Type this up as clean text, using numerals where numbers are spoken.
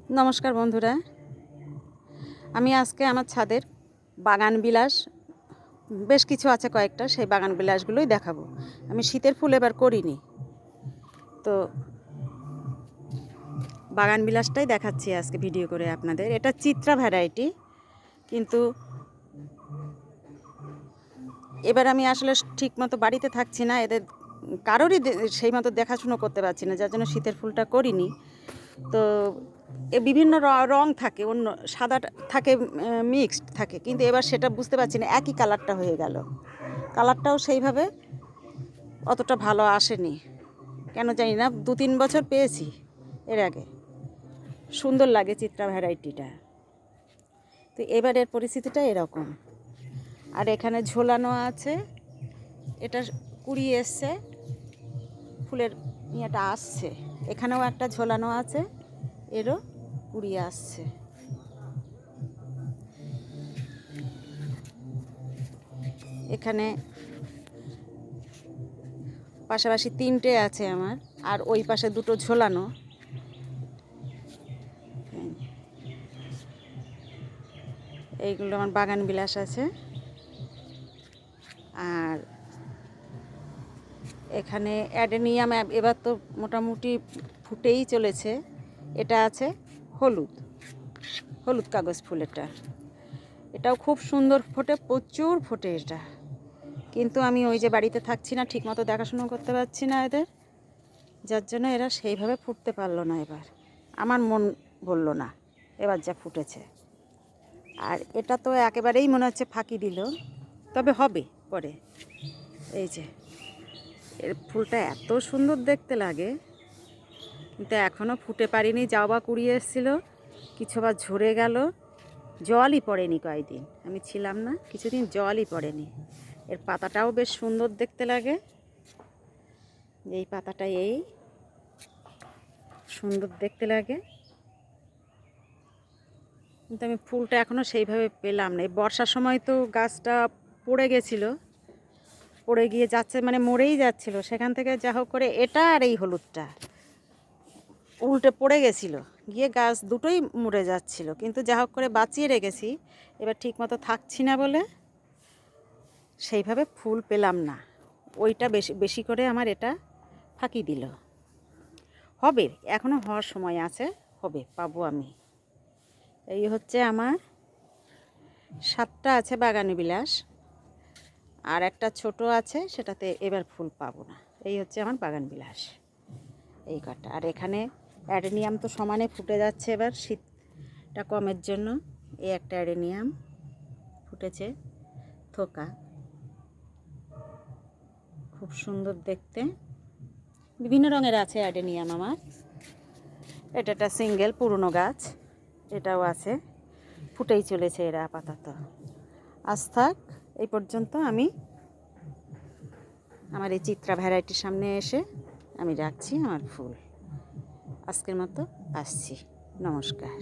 নমস্কার বন্ধুরা, আমি আজকে আমার ছাদের বাগান বিলাস বেশ কিছু আছে কয়েকটা, সেই বাগান বিলাসগুলোই দেখাবো। আমি শীতের ফুল এবার করিনি, তো বাগান বিলাসটাই দেখাচ্ছি আজকে ভিডিও করে আপনাদের। এটা চিত্রা ভ্যারাইটি, কিন্তু এবার আমি আসলে ঠিক মতো বাড়িতে থাকছি না, এদের কারোরই সেই মতো দেখাশুনো করতে পারছি না, যার জন্য শীতের ফুলটা করিনি। তো এ বিভিন্ন রং থাকে, অন্য সাদা থাকে, মিক্সড থাকে, কিন্তু এবার সেটা বুঝতে পারছি না, একই কালারটা হয়ে গেল। কালারটাও সেইভাবে অতটা ভালো আসেনি, কেন জানি না। 2-3 বছর পেয়েছি এর আগে, সুন্দর লাগে চিত্রা ভ্যারাইটিটা। তো এবারের পরিস্থিতিটা এরকম। আর এখানে ঝোলানো আছে, এটা কুড়ি এসছে, ফুলের ইয়েটা আসছে। এখানেও একটা ঝোলানো আছে, এরও কুড়ি আসছে। এখানে পাশাপাশি 3টে আছে আমার, আর ওই পাশে 2টো ঝোলানো। এইগুলো আমার বাগান বিলাস আছে। আর এখানে অ্যাডেনিয়াম এবার তো মোটামুটি ফুটেই চলেছে। এটা আছে হলুদ হলুদ কাগজ ফুল, এটাও খুব সুন্দর ফোটে, প্রচুর ফোটে এটা। কিন্তু আমি ওই যে বাড়িতে থাকছি না, ঠিকমতো দেখাশুনো করতে পারছি না এদের, যার জন্য এরা সেইভাবে ফুটতে পারলো না। এবার আমার মন বলল না এবার যা ফুটেছে। আর এটা তো একেবারেই মনে হচ্ছে ফাঁকি দিল, তবে হবে পরে। এই যে এর ফুলটা এত সুন্দর দেখতে লাগে, কিন্তু এখনও ফুটে পারিনি। যাও বা কুড়িয়ে এসেছিলো, কিছু বা ঝরে গেল, জলই পড়েনি কয়েকদিন। আমি ছিলাম না কিছুদিন, জলই পড়েনি। এর পাতাটাও বেশ সুন্দর দেখতে লাগে, এই পাতাটা এই সুন্দর দেখতে লাগে, কিন্তু আমি ফুলটা এখনও সেইভাবে পেলাম না। এই বর্ষার সময় তো গাছটা পড়ে গেছিলো, পড়ে গিয়ে যাচ্ছে, মানে মরেই যাচ্ছিলো। সেখান থেকে যা হোক করে এটা আর এই হলুদটা উল্টে পড়ে গেছিলো, গিয়ে গাছ দুটোই মরে যাচ্ছিলো, কিন্তু যা হোক করে বাঁচিয়ে রেখেছি। এবার ঠিক মতো থাকছি না বলে সেইভাবে ফুল পেলাম না। ওইটা বেশি বেশি করে আমার এটা ফাঁকি দিল। হবে, এখনও হওয়ার সময় আছে, হবে, পাবো আমি। এই হচ্ছে আমার 7টা আছে বাগান বিলাস, আর একটা ছোট আছে, সেটাতে এবার ফুল পাবো না। এই হচ্ছে আমার বাগান বিলাস, এই কটা। আর এখানে অ্যাডেনিয়াম তো সমানে ফুটে যাচ্ছে এবার, শীতটা কমের জন্য। এই একটা অ্যাডেনিয়াম ফুটেছে, থোকা, খুব সুন্দর দেখতে। বিভিন্ন রঙের আছে অ্যাডেনিয়াম আমার। এটা একটা সিঙ্গেল পুরনো গাছ, এটাও আছে, ফুটেই চলেছে এরা আপাতত। আজ থাক এই পর্যন্ত। আমি আমার এই চিত্রা ভ্যারাইটির সামনে এসে আমি রাখছি আমার ফুল। আজকের মতো আসছি, নমস্কার।